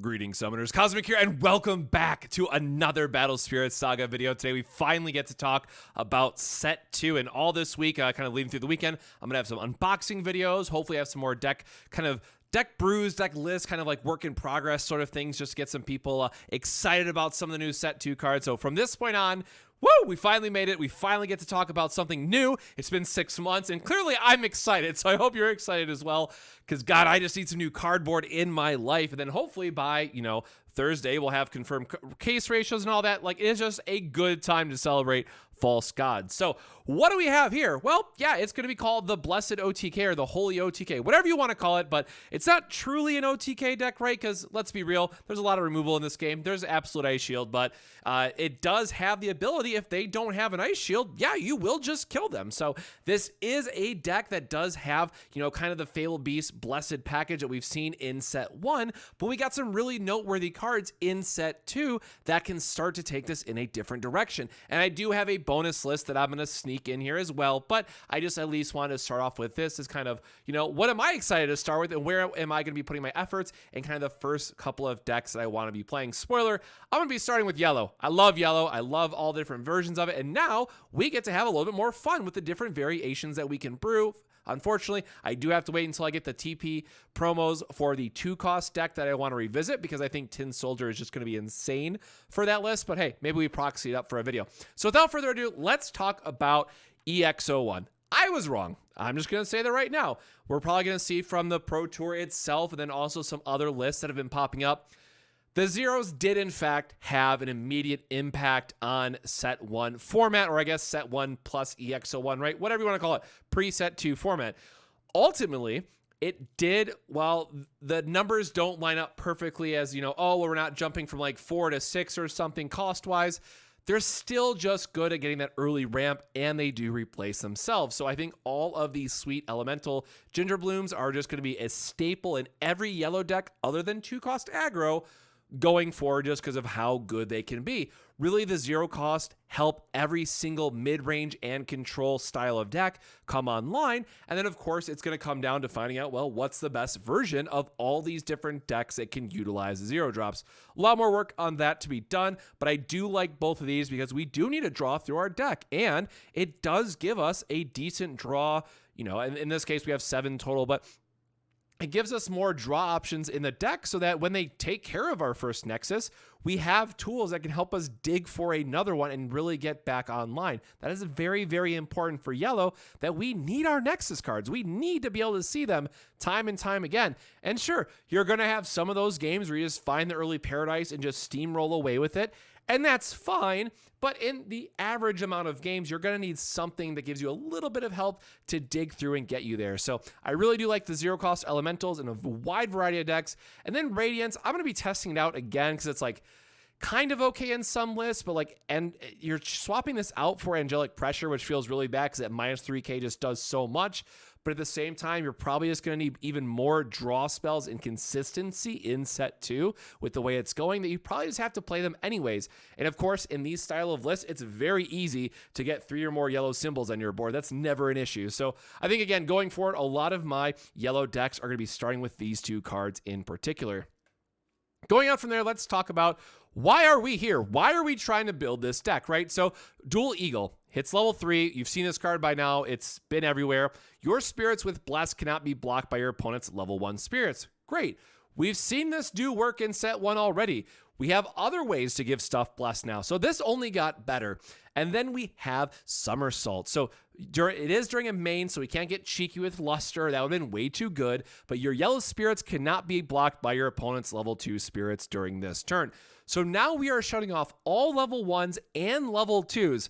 Greetings, Summoners. Cosmic here, and welcome back to another Battle Spirits Saga video. Today, we finally get to talk about Set 2, and all this week, kind of leading through the weekend, I'm going to have some unboxing videos, hopefully have some more deck brews, deck lists, kind of like work in progress sort of things, just to get some people excited about some of the new Set 2 cards. So from this point on, woo, we finally made it. We finally get to talk about something new. It's been 6 months, and clearly I'm excited, so I hope you're excited as well, because, God, I just need some new cardboard in my life, and then hopefully by, Thursday, we'll have confirmed case ratios and all that. Like, it's just a good time to celebrate False Gods. So what do we have here? Well, yeah, it's going to be called the Blessed OTK or the Holy OTK, whatever you want to call it, but it's not truly an OTK deck, right? Because let's be real, there's a lot of removal in this game. There's Absolute Ice Shield, but it does have the ability, if they don't have an Ice Shield, yeah, you will just kill them. So this is a deck that does have, kind of the Fabled Beast Blessed package that we've seen in Set 1, but we got some really noteworthy cards in Set 2 that can start to take this in a different direction. And I do have a bonus list that I'm going to sneak in here as well, but I just at least wanted to start off with this as kind of, what am I excited to start with, and where am I going to be putting my efforts, and kind of the first couple of decks that I want to be playing. Spoiler, I'm going to be starting with yellow. I love yellow. I love all the different versions of it, and now we get to have a little bit more fun with the different variations that we can brew. Unfortunately, I do have to wait until I get the TP promos for the 2-cost deck that I want to revisit, because I think Tin Soldier is just going to be insane for that list. But hey, maybe we proxy it up for a video. So without further ado, let's talk about EX01. I was wrong. I'm just going to say that right now. We're probably going to see from the Pro Tour itself, and then also some other lists that have been popping up, the Zeros did, in fact, have an immediate impact on Set 1 format, or I guess Set 1 plus EX01, right? Whatever you want to call it, pre-Set 2 format. Ultimately, it did, while the numbers don't line up perfectly as, we're not jumping from like 4 to 6 or something cost-wise, they're still just good at getting that early ramp, and they do replace themselves. So I think all of these sweet elemental Ginger Blooms are just going to be a staple in every yellow deck other than 2-cost aggro going forward, just because of how good they can be. Really, the 0-cost help every single mid-range and control style of deck come online. And then, of course, it's going to come down to finding out, well, what's the best version of all these different decks that can utilize the 0 drops. A lot more work on that to be done, but I do like both of these because we do need to draw through our deck, and it does give us a decent draw. And in this case, we have 7 total, but it gives us more draw options in the deck, so that when they take care of our first Nexus, we have tools that can help us dig for another one and really get back online. That is very, very important for yellow, that we need our Nexus cards. We need to be able to see them time and time again. And sure, you're going to have some of those games where you just find the early Paradise and just steamroll away with it, and that's fine. But in the average amount of games, you're going to need something that gives you a little bit of help to dig through and get you there. So I really do like the 0-cost elementals in a wide variety of decks. And then Radiance, I'm going to be testing it out again, because it's like kind of okay in some lists, but and you're swapping this out for Angelic Pressure, which feels really bad because that minus 3k just does so much. But at the same time, you're probably just going to need even more draw spells and consistency in Set 2 with the way it's going, that you probably just have to play them anyways. And of course, in these style of lists, it's very easy to get 3 or more yellow symbols on your board. That's never an issue. So I think, again, going forward, a lot of my yellow decks are going to be starting with these 2 cards in particular. Going on from there, let's talk about, why are we here? Why are we trying to build this deck, right? So Dual Eagle hits level 3. You've seen this card by now. It's been everywhere. Your spirits with Bless cannot be blocked by your opponent's level 1 spirits. Great. We've seen this do work in Set 1 already. We have other ways to give stuff Bless now. So this only got better. And then we have Somersault. So it is during a main, so we can't get cheeky with Luster. That would have been way too good. But your yellow spirits cannot be blocked by your opponent's level 2 spirits during this turn. So now we are shutting off all level 1s and level 2s.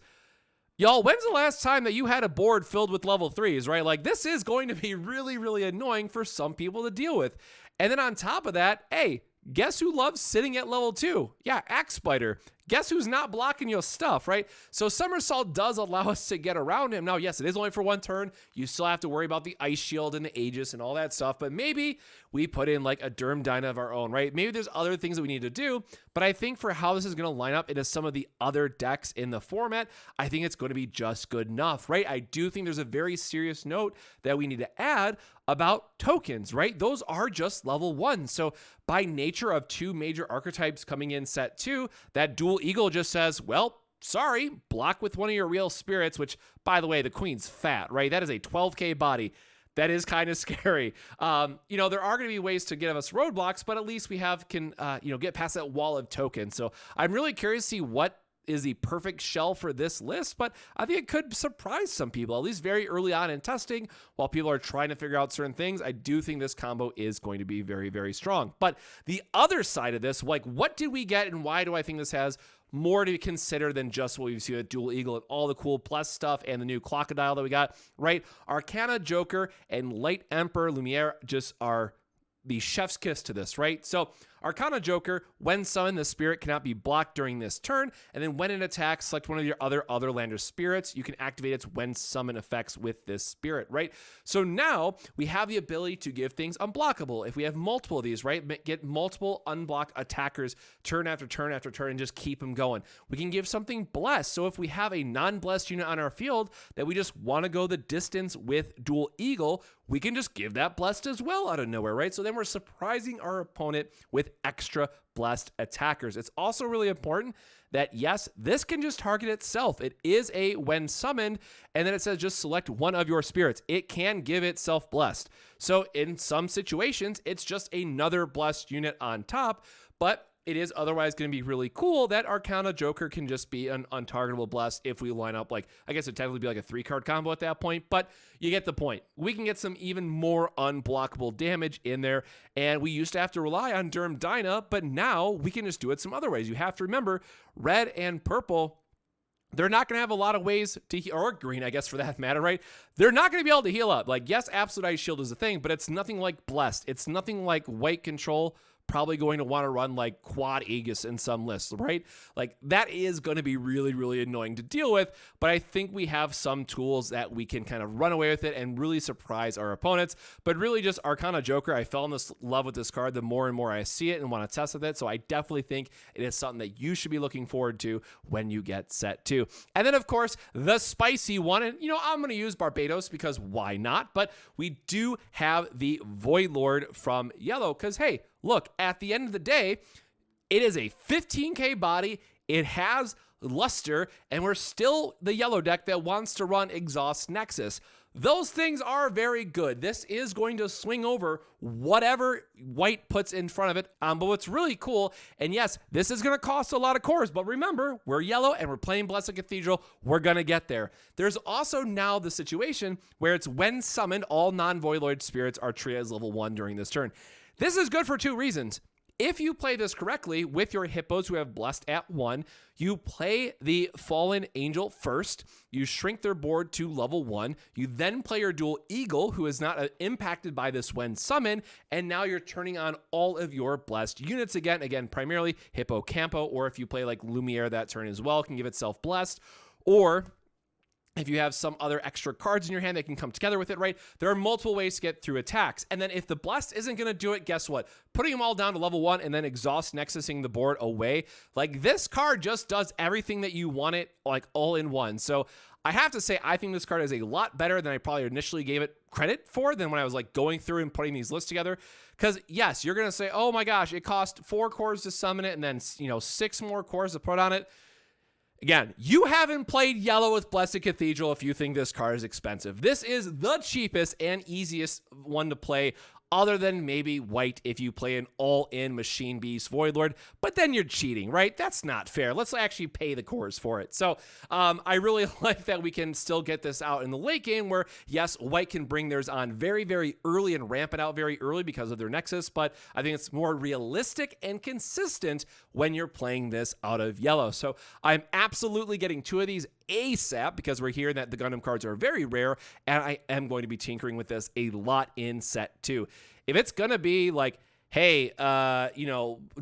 Y'all, when's the last time that you had a board filled with level 3s, right? Like, this is going to be really, really annoying for some people to deal with. And then on top of that, hey, guess who loves sitting at level 2? Yeah, Axe Spider. guess who's not blocking your stuff, right? So Somersault does allow us to get around him. Now, yes, it is only for one turn. You still have to worry about the Ice Shield and the Aegis and all that stuff, but maybe we put in like a Derm Dyna of our own, right? Maybe there's other things that we need to do, but I think for how this is going to line up into some of the other decks in the format, I think it's going to be just good enough, right? I do think there's a very serious note that we need to add about tokens, right? Those are just level 1. So by nature of 2 major archetypes coming in set 2, that Dual Eagle just says, well, sorry, block with one of your real spirits, which, by the way, the Queen's fat, right? That is a 12K body. That is kind of scary. You know, there are going to be ways to give us roadblocks, but at least we can get past that wall of tokens. So I'm really curious to see what is the perfect shell for this list, but I think it could surprise some people, at least very early on in testing, while people are trying to figure out certain things. I do think this combo is going to be very, very strong. But the other side of this, like, what did we get and why do I think this has more to consider than just what we've seen with Dual Eagle and all the cool plus stuff and the new Crocodile that we got, right? Arcana Joker and Light Emperor Lumiere just are the chef's kiss to this, right? So Arcana Joker, when summoned, the spirit cannot be blocked during this turn, and then when it attacks, select one of your other Lander spirits. You can activate its when summon effects with this spirit, right? So now we have the ability to give things unblockable. If we have multiple of these, right, get multiple unblock attackers turn after turn after turn and just keep them going. We can give something blessed. So if we have a non-blessed unit on our field that we just want to go the distance with Dual Eagle, we can just give that blessed as well out of nowhere, right? So then we're surprising our opponent with extra blessed attackers. It's also really important that, yes, this can just target itself. It is a when summoned, and then it says just select one of your spirits. It can give itself blessed. So in some situations, it's just another blessed unit on top, but it is otherwise going to be really cool that Arcana Joker can just be an untargetable blessed if we line up, like, I guess it'd technically be like a 3-card combo at that point, but you get the point. We can get some even more unblockable damage in there, and we used to have to rely on Derm Dyna, but now we can just do it some other ways. You have to remember, red and purple, they're not going to have a lot of ways to heal, or green, I guess, for that matter, right? They're not going to be able to heal up. Like, yes, Absolute Ice Shield is a thing, but it's nothing like blessed. It's nothing like white control probably going to want to run like quad Aegis in some lists, right? Like, that is going to be really, really annoying to deal with, but I think we have some tools that we can kind of run away with it and really surprise our opponents. But really just Arcana Joker, I fell in love with this card the more and more I see it and want to test with it, so I definitely think it is something that you should be looking forward to when you get set 2. And then, of course, the spicy one, and, you know, I'm going to use Barbados because why not? But we do have the Void Lord from yellow because, hey, look, at the end of the day, it is a 15K body, it has luster, and we're still the yellow deck that wants to run Exhaust Nexus. Those things are very good. This is going to swing over whatever white puts in front of it. But what's really cool, and yes, this is going to cost a lot of cores, but remember, we're yellow and we're playing Blessed Cathedral. We're going to get there. There's also now the situation where it's when summoned, all non-Voidlord spirits are treated as level 1 during this turn. This is good for 2 reasons. If you play this correctly with your hippos who have blessed at 1, you play the Fallen Angel first, you shrink their board to level 1, you then play your Dual Eagle who is not impacted by this when summoned, and now you're turning on all of your blessed units again, primarily Hippo Campo, or if you play like Lumiere that turn as well, can give itself blessed, or if you have some other extra cards in your hand that can come together with it, right? There are multiple ways to get through attacks. And then if the blessed isn't going to do it, guess what? Putting them all down to level 1 and then Exhaust Nexusing the board away. Like, this card just does everything that you want it, like, all in one. So I have to say, I think this card is a lot better than I probably initially gave it credit for than when I was like going through and putting these lists together. Because yes, you're going to say, oh my gosh, it cost 4 cores to summon it and then, 6 more cores to put on it. Again, you haven't played yellow with Blessed Cathedral if you think this card is expensive. This is the cheapest and easiest one to play, other than maybe white if you play an all-in Machine Beast Voidlord, but then you're cheating, right? That's not fair. Let's actually pay the cores for it. So I really like that we can still get this out in the late game where, yes, white can bring theirs on very, very early and ramp it out very early because of their Nexus, but I think it's more realistic and consistent when you're playing this out of yellow. So I'm absolutely getting 2 of these ASAP because we're hearing that the Gundam cards are very rare, and I am going to be tinkering with this a lot in set 2. If it's going to be like, hey,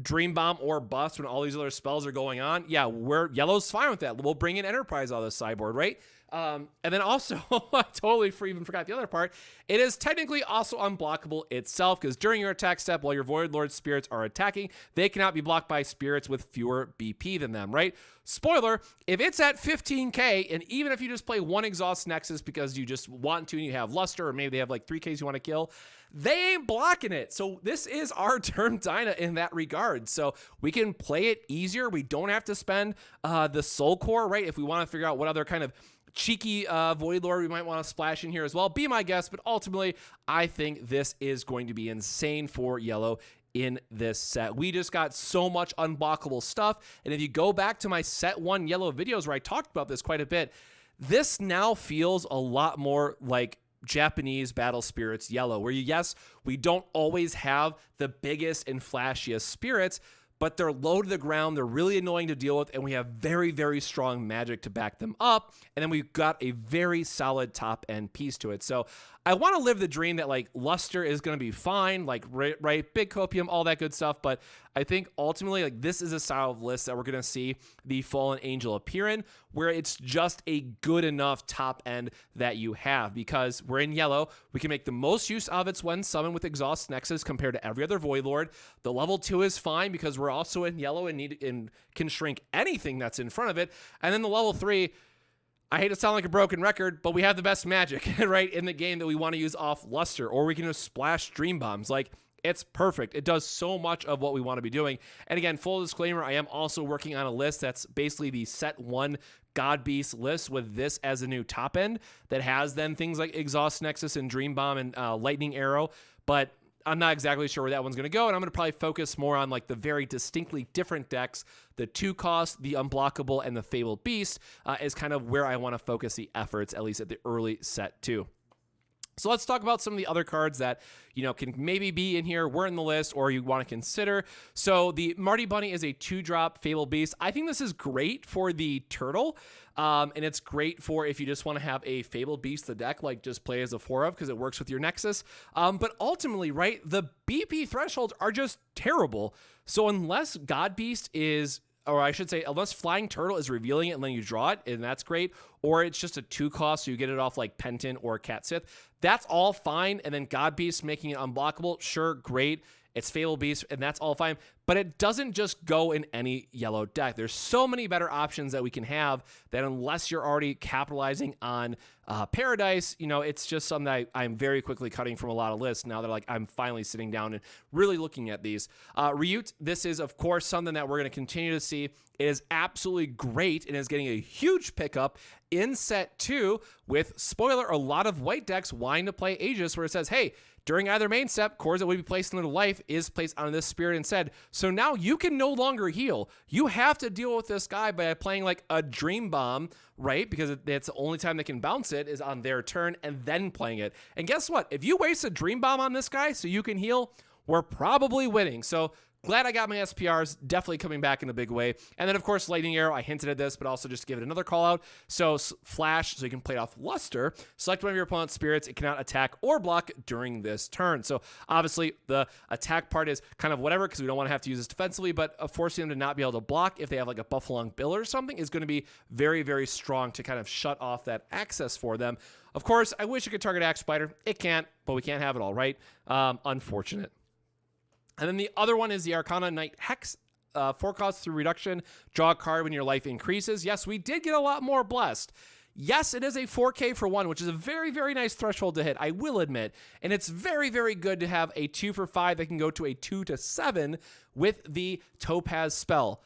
Dream Bomb or Bust when all these other spells are going on, yeah, yellow's fine with that. We'll bring in Enterprise out of the sideboard, right? And then also, I totally even forgot the other part. It is technically also unblockable itself, because during your attack step, while your Void Lord spirits are attacking, they cannot be blocked by spirits with fewer BP than them, right? Spoiler, if it's at 15k, and even if you just play one Exhaust Nexus because you just want to and you have Luster, or maybe they have like 3Ks you want to kill, they ain't blocking it. So this is our turn Dyna in that regard. So we can play it easier. We don't have to spend the Soul Core, right? If we want to figure out what other kind of cheeky Void Lord we might want to splash in here as well, be my guest. But ultimately, I think this is going to be insane for yellow in this set. We just got so much unblockable stuff. And if you go back to my set 1 yellow videos where I talked about this quite a bit, this now feels a lot more like Japanese Battle Spirits yellow, where yes, we don't always have the biggest and flashiest spirits, but they're low to the ground, they're really annoying to deal with, and we have very, very strong magic to back them up, and then we've got a very solid top-end piece to it. So I want to live the dream that, like, Luster is going to be fine, like, right, big copium, all that good stuff, but I think ultimately, like, this is a style of list that we're going to see the Fallen Angel appear in, where it's just a good enough top end that you have, because we're in yellow. We can make the most use of it when summoned with Exhaust Nexus compared to every other Void Lord. The level 2 is fine because we're also in yellow and can shrink anything that's in front of it. And then the level 3, I hate to sound like a broken record, but we have the best magic, right, in the game that we want to use off Luster, or we can just splash Dream Bombs. Like, it's perfect. It does so much of what we want to be doing. And again, full disclaimer, I am also working on a list that's basically the set 1 God Beast list with this as a new top end that has then things like Exhaust Nexus and Dream Bomb and Lightning Arrow. But I'm not exactly sure where that one's going to go, and I'm going to probably focus more on like the very distinctly different decks, the 2 cost, the Unblockable, and the Fabled Beast is kind of where I want to focus the efforts, at least at the early set 2. So let's talk about some of the other cards that, can maybe be in here, were in the list, or you want to consider. So the Marty Bunny is a 2-drop Fable Beast. I think this is great for the turtle, and it's great for if you just want to have a Fable Beast the deck, like just play as a 4 of, because it works with your Nexus. But ultimately, right, the BP thresholds are just terrible. So unless God Beast is, or I should say, unless Flying Turtle is revealing it and then you draw it, and that's great, or it's just a 2 cost, so you get it off like Penton or Cat Sith, that's all fine. And then God Beast making it unblockable, sure, great. It's Fable Beast, and that's all fine. But it doesn't just go in any yellow deck. There's so many better options that we can have that unless you're already capitalizing on Paradise, it's just something that I'm very quickly cutting from a lot of lists now that I'm finally sitting down and really looking at these. Ryut, this is, of course, something that we're going to continue to see. It is absolutely great and is getting a huge pickup in set 2 with, spoiler, a lot of white decks wanting to play Aegis, where it says, hey, during either main step, cores that would be placed into life is placed on this spirit instead. So now you can no longer heal. You have to deal with this guy by playing like a Dream Bomb, right? Because it's the only time they can bounce it is on their turn and then playing it. And guess what? If you waste a Dream Bomb on this guy so you can heal, we're probably winning. So glad I got my SPRs, definitely coming back in a big way. And then, of course, Lightning Arrow, I hinted at this, but also just to give it another call out. So Flash, so you can play it off Luster. Select one of your opponent's spirits. It cannot attack or block during this turn. So obviously, the attack part is kind of whatever, because we don't want to have to use this defensively, but forcing them to not be able to block if they have like a Buffalong Bill or something is going to be very, very strong to kind of shut off that access for them. Of course, I wish it could target Axe Spider. It can't, but we can't have it all, right? Unfortunate. And then the other one is the Arcana Knight Hex. 4 costs through reduction. Draw a card when your life increases. Yes, we did get a lot more blessed. Yes, it is a 4K for 1, which is a very, very nice threshold to hit, I will admit. And it's very, very good to have a 2 for 5 that can go to a 2 to 7 with the Topaz spell.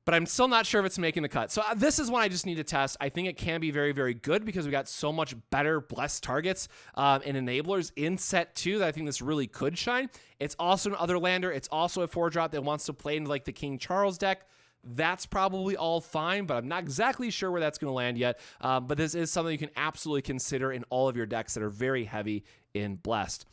But I'm still not sure if it's making the cut. So this is one I just need to test. I think it can be very, very good because we got so much better blessed targets and enablers in set 2 that I think this really could shine. It's also an other lander. It's also a 4-drop that wants to play into like the King Charles deck. That's probably all fine, but I'm not exactly sure where that's going to land yet. But this is something you can absolutely consider in all of your decks that are very heavy in blessed.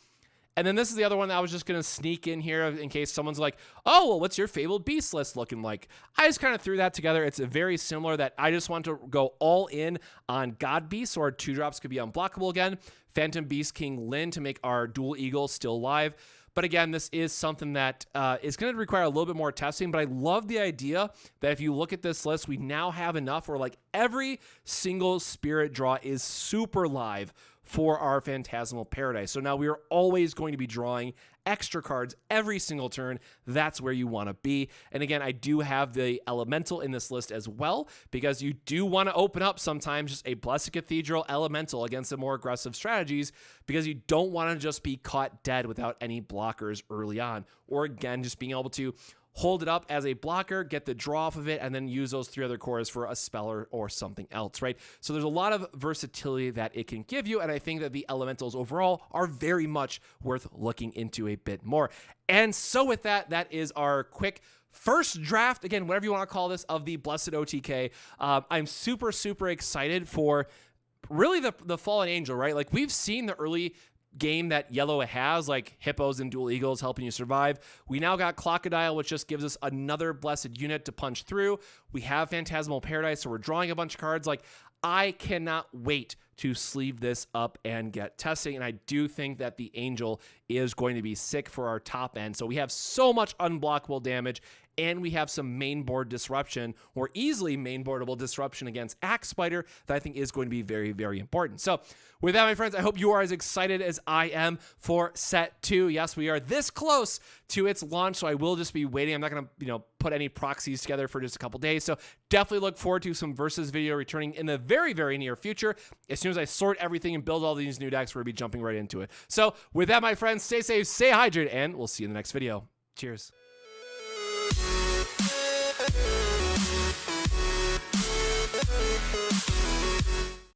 And then this is the other one that I was just going to sneak in here in case someone's like, oh, well, what's your Fabled Beast list looking like? I just kind of threw that together. It's a very similar that I just want to go all in on God Beast, or 2-drops could be unblockable again. Phantom Beast King Lin to make our Dual Eagle still live. But again, this is something that is going to require a little bit more testing. But I love the idea that if you look at this list, we now have enough where like every single spirit draw is super live for our Phantasmal Paradise. So now we are always going to be drawing extra cards every single turn. That's where you want to be. And again, I do have the Elemental in this list as well, because you do want to open up sometimes just a Blessed Cathedral Elemental against the more aggressive strategies, because you don't want to just be caught dead without any blockers early on. Or again, just being able to hold it up as a blocker, get the draw off of it, and then use those 3 other cores for a spell or something else, right? So there's a lot of versatility that it can give you, and I think that the elementals overall are very much worth looking into a bit more. And so with that, that is our quick first draft, again, whatever you want to call this, of the Blessed OTK. I'm super, super excited for really the Fallen Angel, right? Like, we've seen the early game that yellow has, like hippos and dual eagles helping you survive. We now got Crocodile, which just gives us another blessed unit to punch through. We have Phantasmal Paradise, so we're drawing a bunch of cards. Like, I cannot wait to sleeve this up and get testing, and I do think that the Angel is going to be sick for our top end. So we have so much unblockable damage, and we have some main board disruption, or easily main boardable disruption against Axe Spider, that I think is going to be very, very important. So with that, my friends, I hope you are as excited as I am for set 2. Yes, we are this close to its launch, so I will just be waiting. I'm not going to, put any proxies together for just a couple days. So definitely look forward to some Versus video returning in the very, very near future. As soon as I sort everything and build all these new decks, we're going to be jumping right into it. So with that, my friends, stay safe, stay hydrated, and we'll see you in the next video. Cheers.